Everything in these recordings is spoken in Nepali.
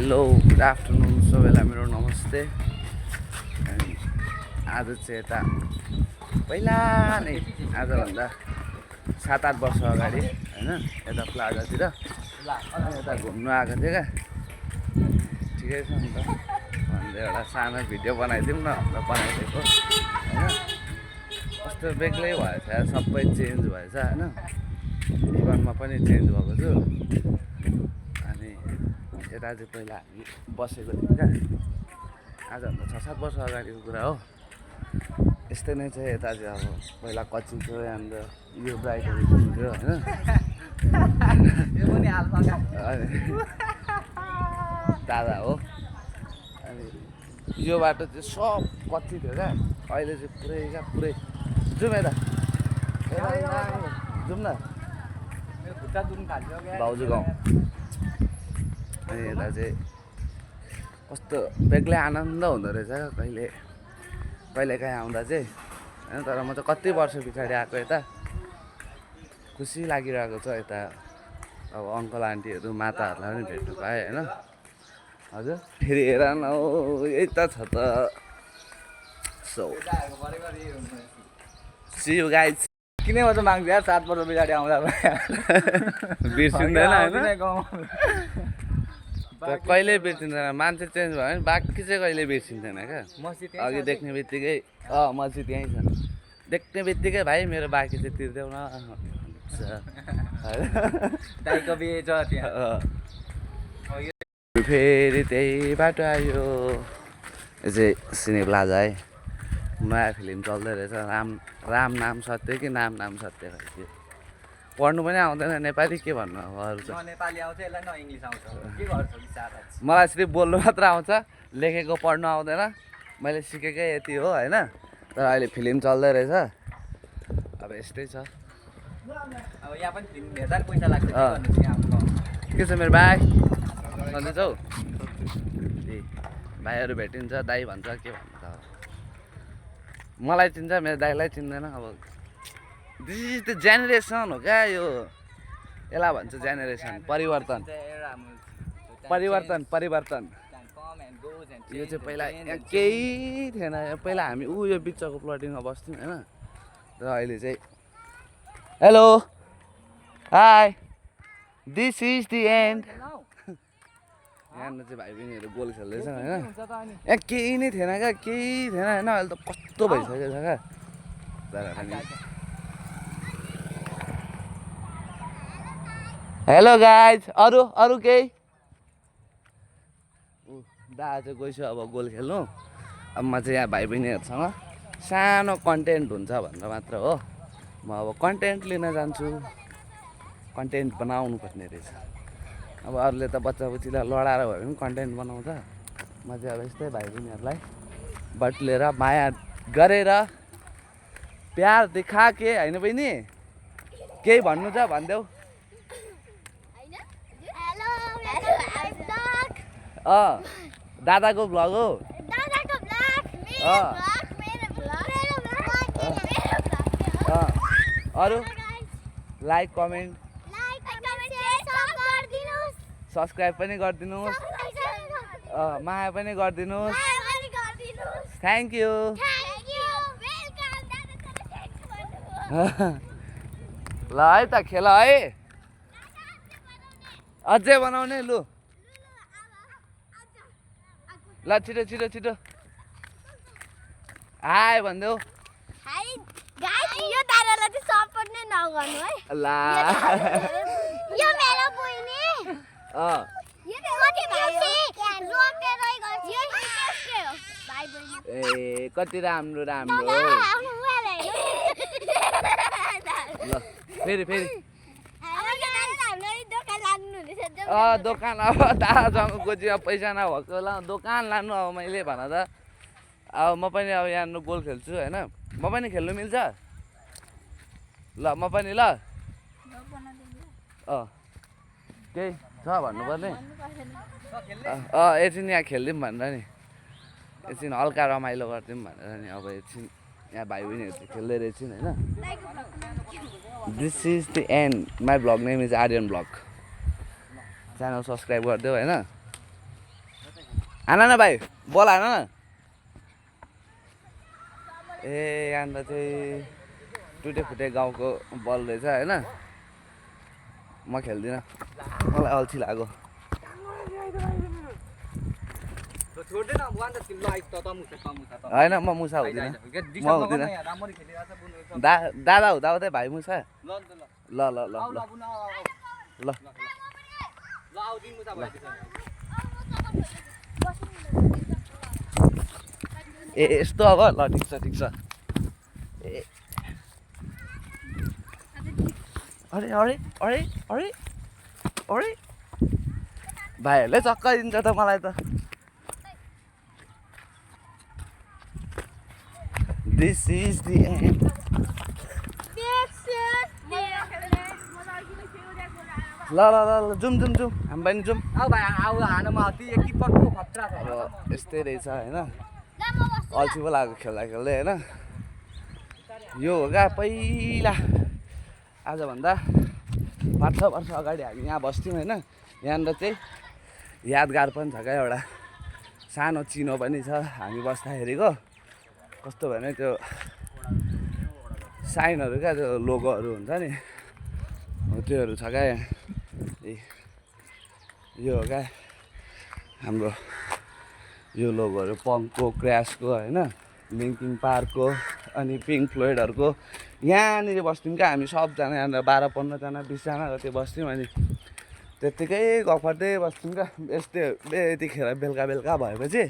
हेलो गुड आफ्टरनुन सबैलाई मेरो नमस्ते। आज चाहिँ यता पहिला नै आजभन्दा 7-8 वर्ष अगाडि होइन यता प्लाजातिर यता घुम्नु आएको थियो क्या। ठिकै छ नि त भन्दै एउटा सानो भिडियो बनाइदिउँ न भनेर बनाइदिएको होइन। कस्तो बेग्लै भएछ सबै चेन्ज भएछ होइन। जीवनमा पनि चेन्ज भएको छु। अनि यता चाहिँ पहिला हामी बसेको थियौँ क्या। आजभन्दा 6-7 वर्ष अगाडिको कुरा हो। यस्तै नै चाहिँ यता चाहिँ अब पहिला कच्ची थियो यहाँनिर यो ब्राइटहरू थियो होइन। दादा हो। अनि यो बाटो चाहिँ सब कच्ची थियो क्या। अहिले चाहिँ पुरै जाउँ यता जाउँ न भाउजू गाउँ। अनि यता चाहिँ कस्तो बेग्लै आनन्द हुँदो रहेछ कहिले काहीँ आउँदा चाहिँ होइन। तर म चाहिँ कति वर्ष पछाडि आएको यता खुसी लागिरहेको छ। यता अब अङ्कल आन्टीहरू माताहरूलाई पनि भेट्नु पाएँ होइन। हजुर फेरि हेर न यही त छ त। So see you guys. किन म त माग्छु यार 7 वर्ष पछाडि आउँदा बिर्सिँदैन होइन। कहिले बिर्सिँदैन मान्छे चेन्ज भयो भने बाँकी चाहिँ कहिले बिर्सिँदैन क्या। अघि देख्ने बित्तिकै मस्जिद यहीँ छ। देख्ने बित्तिकै भाइ मेरो बाँकी चाहिँ तिर्देऊ न दाइको बिहे छ त्यहाँ। फेरि त्यही बाटो आयो। यो चाहिँ सिने प्लाजा है। नयाँ फिल्म चल्दै रहेछ राम नाम सत्य कि नाम सत्य खालको। पढ्नु पनि आउँदैन नेपाली के भन्नु अब अरू चाहिँ। नेपाली आउँछ यसलाई न इङ्ग्लिस आउँछ के गर्छ बिचारा। मलाई सिर्फ बोल्नु मात्र आउँछ लेखेको पढ्नु आउँदैन। मैले सिकेकै यति हो होइन। तर अहिले फिल्म चल्दै रहेछ अब यस्तै छ। अब यहाँ पनि फिल्म हेर्दा पैसा लाग्छ के छ मेरो भाइ सन्चै छौ। भाइहरू भेटिन्छ दाइ भन्छ के भन्नु त। मलाई चिन्छ मेरो दाइलाई चिन्दैन। अब दिस इज द जेनेरेसन हो क्या यो। यसलाई भन्छ जेनेरेसन परिवर्तन। यो चाहिँ पहिला यहाँ केही थिएन। पहिला हामी यो बिचको प्लटिङमा बस्थ्यौँ होइन। र अहिले चाहिँ hello hi this is the and. यहाँनिर चाहिँ भाइ बहिनीहरू गोल खेल्दैछ होइन। यहाँ केही नै थिएन क्या केही थिएन होइन। अहिले त कस्तो भइसकेको छ क्या। हेलो गाइज अरू केही दादा चाहिँ गइसक्यो अब गोल खेल्नु। अब म चाहिँ यहाँ भाइ बहिनीहरूसँग सानो कन्टेन्ट हुन्छ भनेर मात्र हो। म अब कन्टेन्ट लिन जान्छु। कन्टेन्ट बनाउनु पर्ने रहेछ। अब अरूले त बच्चा बच्चीलाई लडाएर भयो भने कन्टेन्ट बनाउँछ। म चाहिँ अब यस्तै भाइ बहिनीहरूलाई बटुलेर माया गरेर प्यार देखा के होइन बहिनी केही भन्नु छ भनिदेऊ। दादाको भ्लग हो। अरू लाइक कमेन्ट सब्सक्राइब पनि गरिदिनुहोस्। माया पनि गरिदिनुहोस्। Thank you. ल है त खेल है अझै बनाउने लु ल छिटो हाई भनिदेऊ। ए कति राम्रो ल फेरि दोकान अब दादासँग गोजीमा पैसा नभएको बेला दोकान लानु। अब मैले भन त अब म पनि अब यहाँ गोल खेल्छु होइन। म पनि खेल्नु मिल्छ ल म पनि ल केही छ भन्नुपर्ने। एकछिन यहाँ खेलिदिउँ भनेर नि एकछिन हल्का रमाइलो गरिदिउँ भनेर नि। अब एकछिन यहाँ भाइ बहिनीहरू चाहिँ खेल्दै रहेछन् होइन। This is the end my blog name is Aryan blog. Channel subscribe गरिदेऊ होइन। हान न भाइ बल हान न ए यहाँनिर चाहिँ टुटे फुटे गाउँको बल रहेछ होइन म खेल्दिनँ मलाई अल्छी लाग्यो होइन म मुसा हुँदिनँ म हुँदिनँ दादा हुँदा हुँदै भाइ मुसा ल ल ल ल ल ए यस्तो अब ल ठिक छ ए अरे अरे अरे अरे अरे भाइहरूले चक्क दिन्छ त मलाई त दिस इज द एन्ड ल ल ल ल जाउँ हामी पनि जाउँ अब हानमा किपरको खतरा छ अब यस्तै रहेछ होइन अल्छी पो लाग्यो खेल्दा खेल्दै होइन यो हो क्या पहिला आजभन्दा 5-6 वर्ष अगाडि हामी यहाँ बस्थ्यौँ होइन यहाँनिर चाहिँ यादगार पनि छ क्या एउटा सानो चिनो पनि छ हामी बस्दाखेरिको कस्तो भने त्यो साइनहरू क्या त्यो लोगोहरू हुन्छ नि हो त्योहरू छ क्या यहाँ यो हो क्या हाम्रो यो लोगोहरू पङ्कको क्र्यासको होइन लिङ्किङ पार्कको अनि पिङ्क फ्लोइडहरूको यहाँनिर बस्थ्यौँ क्या हामी सबजना यहाँनिर 12-15 जना 20 जना जति बस्थ्यौँ अनि त्यत्तिकै गफ गर्दै बस्थ्यौँ क्या यतिखेर बेलुका भएपछि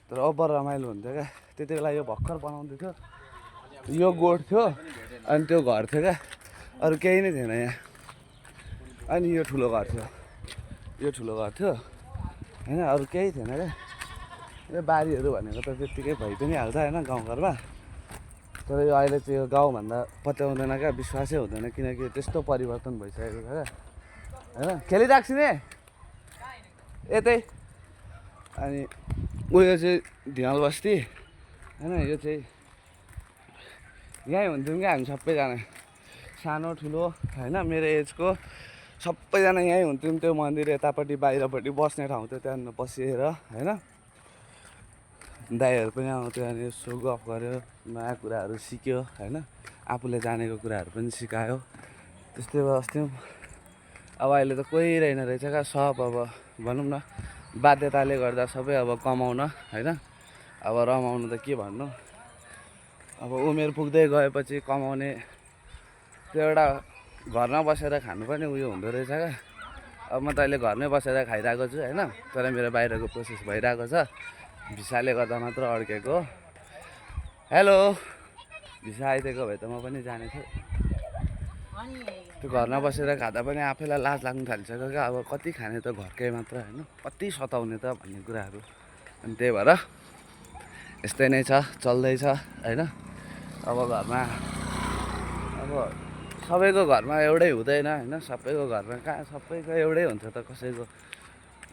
तर ओभर रमाइलो हुन्थ्यो क्या त्यति बेला यो भर्खर बनाउँदै थियो यो गोठ थियो अनि त्यो घर थियो क्या अरू केही नै थिएन यहाँ अनि यो ठुलो घर थियो होइन अरू केही थिएन क्या यो बारीहरू भनेको त त्यत्तिकै भइ पनि हाल्छ होइन गाउँघरमा तर यो अहिले चाहिँ यो गाउँभन्दा पत्याउँदैन क्या विश्वासै हुँदैन किनकि त्यस्तो परिवर्तन भइसकेको छ क्या होइन खेलिराख्छु नि यतै अनि उयो चाहिँ ढिँडल बस्ती होइन यो चाहिँ यहीँ हुन्थ्यौँ क्या हामी सबैजना सानो ठुलो होइन मेरो एजको सबैजना यहीँ हुन्थ्यौँ त्यो मन्दिर यतापट्टि बाहिरपट्टि बस्ने ठाउँ थियो त्यहाँनिर बसेर होइन दाइहरू पनि आउँथ्यो अनि यसो गफ गऱ्यो नयाँ कुराहरू सिक्यो होइन आफूले जानेको कुराहरू पनि सिकायो त्यस्तै बस्थ्यौँ अब अहिले त कोही रहेन रहेछ क्या सब अब भनौँ न बाध्यताले गर्दा सबै अब कमाउन होइन अब रमाउनु त के भन्नु अब उमेर पुग्दै गएपछि कमाउने त्यो एउटा घरमा बसेर खानु पनि उयो हुँदो रहेछ क्या अब म त अहिले घरमै बसेर खाइरहेको छु होइन तर मेरो बाहिरको प्रोसेस भइरहेको छ भिसाले गर्दा मात्र अड्केको हेलो भिसा आइदिएको भए त म पनि जाने थिएँ त्यो घरमा बसेर खाँदा पनि आफैलाई लाज लाग्नु थालिसक्यो क्या अब कति खाने त घरकै मात्र होइन कति सताउने त भन्ने कुराहरू अनि त्यही भएर यस्तै नै छ चल्दैछ होइन अब घरमा अब सबैको घरमा एउटै हुँदैन होइन सबैको घरमा कहाँ सबैको एउटै हुन्छ त कसैको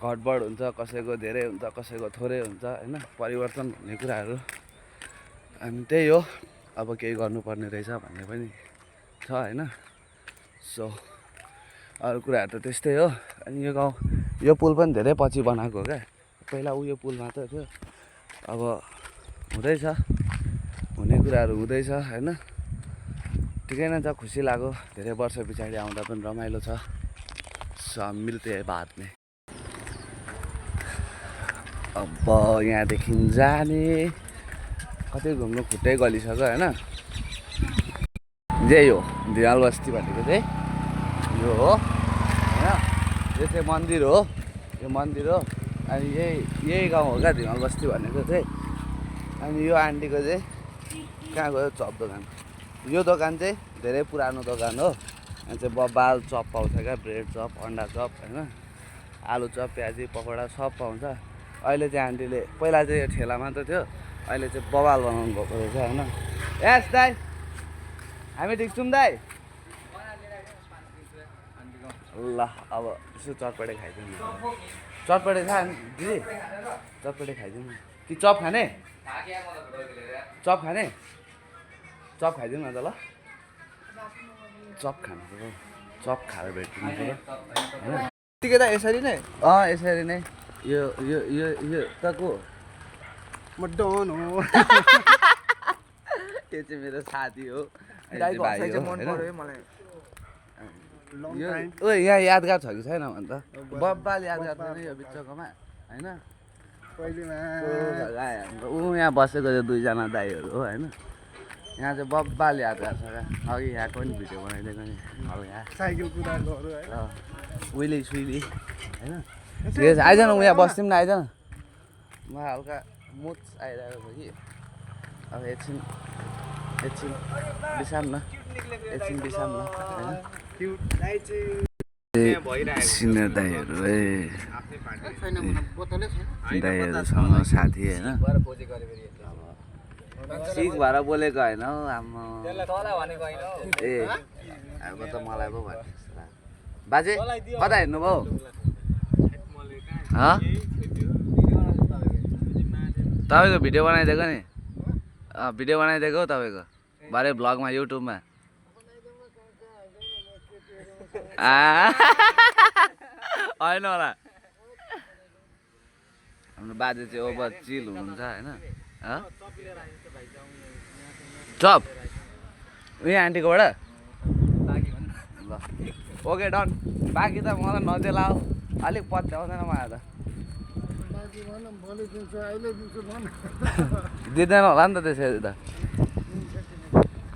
घटबड हुन्छ कसैको धेरै हुन्छ कसैको थोरै हुन्छ होइन परिवर्तन भन्ने कुराहरू अनि त्यही हो अब केही गर्नुपर्ने रहेछ भन्ने पनि छ होइन सो अरू कुराहरू त त्यस्तै हो अनि यो गाउँ यो पुल पनि धेरै पछि बनाएको हो क्या पहिला उयो पुल मात्र थियो अब हुँदैछ हुने कुराहरू हुँदैछ होइन ठिकै नै छ खुसी लाग्यो धेरै वर्ष पछाडि आउँदा पनि रमाइलो छ सब मिल्ते है बाद में अब यहाँदेखि जाने कतै घुम्नु खुट्टै गलिसक्यो होइन यही हो ढिँडल बस्ती भनेको चाहिँ यो हो होइन यो चाहिँ मन्दिर हो यो मन्दिर हो अनि यही गाउँ हो क्या ढिँडल बस्ती भनेको चाहिँ अनि यो आन्टीको चाहिँ कहाँ गयो चप दोकान यो दोकान चाहिँ धेरै पुरानो दोकान हो अनि चाहिँ बबाल चप पाउँछ क्या ब्रेड चप अन्डा चप होइन आलु चप प्याजी पकौडा सब पाउँछ अहिले चाहिँ आन्टीले पहिला चाहिँ यो ठेला मात्र थियो अहिले चाहिँ बबाल बनाउनु भएको रहेछ होइन एस दाइ हामी ठिक छौँ दाइ ल अब यसो चटपटे खाइदिउँ न चटपटे खा दिदी चटपटे खाइदिउँ न कि चप खाने चप खाने चप खाइदिउँ न त ल चप खानु चप खाएर भेट्नु पऱ्यो होइन यतिकै त यसरी नै यसरी नै यो यो यो यो त को म डन हो यो चाहिँ मेरो साथी हो दाइको भाइ हँसाइ हो चाहिँ मन हैन? पर्यो है मलाई लङ यो टाइम ओ यहाँ यादगार छ कि छैन भन्छ बब्बाल यादगार छैन यो बिचकोमा होइन पहिलेमा ऊ यहाँ बसेको त्यो दुईजना दाईहरू हो होइन यहाँ चाहिँ बब्बाल यादगार छ क्या अघि यहाँको पनि भिडियो बनाइदिएको नि हल्का साइकल कुदाएकोहरू है उहिले सुइली होइन ठिकै छ आइज न यहाँ बस्थ्यौँ न आइज न म हल्का मुच आइरहेको छ कि अब एकछिन बिसाम न एकछिन बिसाम न होइन क्युट दाइ चाहिँ सिनियर दाईहरू है दाईहरूसँग साथी होइन सिक भएर बोलेको होइन हौ आम्मा तँलाई भनेको होइन हौ। ए अब त मलाई पो भन्ने बाजे कता हिँड्नुभयो तपाईँको भिडियो बनाइदिएको नि भिडियो बनाइदिएको हौ तपाईँको भरे भ्लगमा युट्युबमा होइन होला हाम्रो बाजे चाहिँ ओभर चिल हुनुहुन्छ होइन चप उयो आन्टीकोबाट ल ओके डन बाँकी त मलाई नदेलाओ अलिक पत्याउँदैन मलाई त दिँदैन होला नि त त्यसरी त